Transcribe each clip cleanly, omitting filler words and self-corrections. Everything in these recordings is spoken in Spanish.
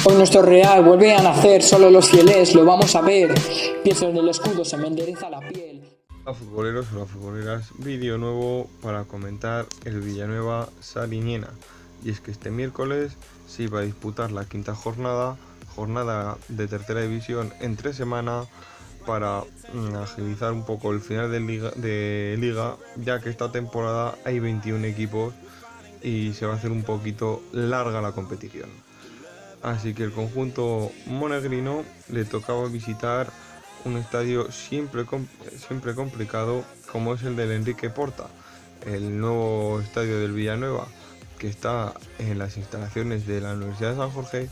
Hoy nuestro Real vuelve a nacer, solo los fieles lo vamos a ver. Pienso en el escudo, se me endereza la piel. Hola futboleros, hola futboleras, vídeo nuevo para comentar el Villanueva Sariñena. Y es que este miércoles se iba a disputar la quinta jornada de tercera división en 3 semanas para agilizar un poco el final de liga, ya que esta temporada hay 21 equipos y se va a hacer un poquito larga la competición. Así que el conjunto monegrino le tocaba visitar un estadio siempre complicado, como es el del Enrique Porta, el nuevo estadio del Villanueva, que está en las instalaciones de la Universidad de San Jorge.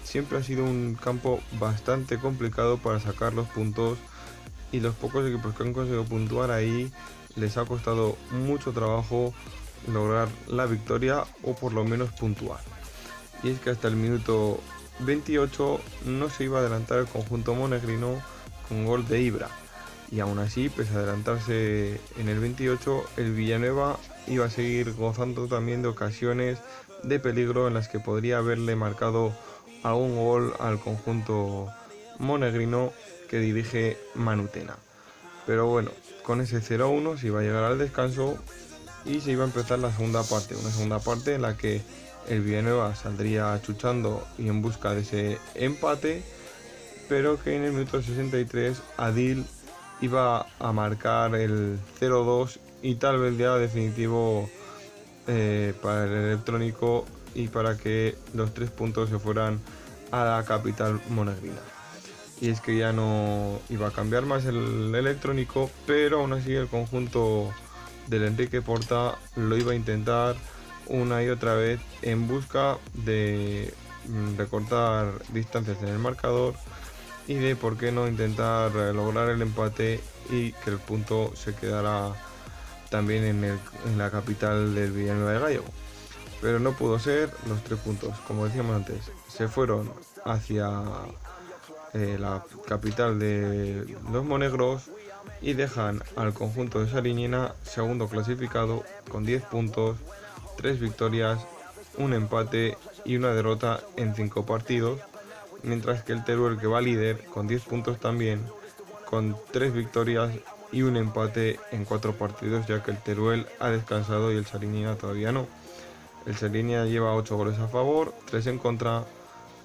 Siempre ha sido un campo bastante complicado para sacar los puntos, y los pocos equipos que han conseguido puntuar ahí les ha costado mucho trabajo lograr la victoria o por lo menos puntuar. Y es que hasta el minuto 28 no se iba a adelantar el conjunto monegrino con gol de Ibra, y aún así, pese a adelantarse en el 28, el Villanueva iba a seguir gozando también de ocasiones de peligro en las que podría haberle marcado algún gol al conjunto monegrino que dirige Manu Tena. Pero bueno, con ese 0-1 se iba a llegar al descanso y se iba a empezar la segunda parte, una segunda parte en la que el Villanueva saldría achuchando y en busca de ese empate, pero que en el minuto 63 Adil iba a marcar el 0-2 y tal vez ya definitivo para el electrónico, y para que los 3 puntos se fueran a la capital monegrina. Y es que ya no iba a cambiar más el electrónico, pero aún así el conjunto del Enrique Porta lo iba a intentar una y otra vez en busca de recortar distancias en el marcador y de por qué no intentar lograr el empate y que el punto se quedara también en la capital del Villanueva de Gallego. Pero no pudo ser. Los 3 puntos, como decíamos antes, se fueron hacia la capital de los monegros y dejan al conjunto de Sariñena segundo clasificado con 10 puntos, 3 victorias, un empate y una derrota en 5 partidos, mientras que el Teruel, que va líder con 10 puntos también, con 3 victorias y un empate en 4 partidos, ya que el Teruel ha descansado y el Sariñena todavía no. El Sariñena lleva 8 goles a favor, 3 en contra,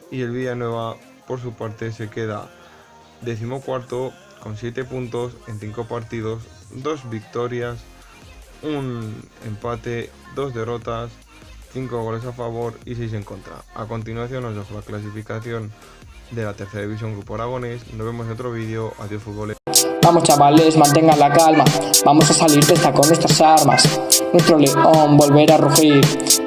y el Villanueva por su parte se queda 14º con 7 puntos en 5 partidos, 2 victorias, un empate, 2 derrotas, 5 goles a favor y 6 en contra. A continuación os dejo la clasificación de la tercera división Grupo Aragonés. Nos vemos en otro vídeo. Adiós futboleros. Vamos chavales, mantengan la calma, vamos a salir de esta con nuestras armas. Nuestro león volverá a rugir,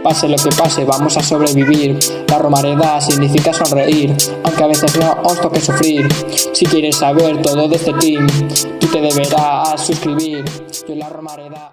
pase lo que pase, vamos a sobrevivir. La Romareda significa sonreír, aunque a veces no os toque sufrir. Si quieres saber todo de este team, tú te deberás suscribir. Yo la Romareda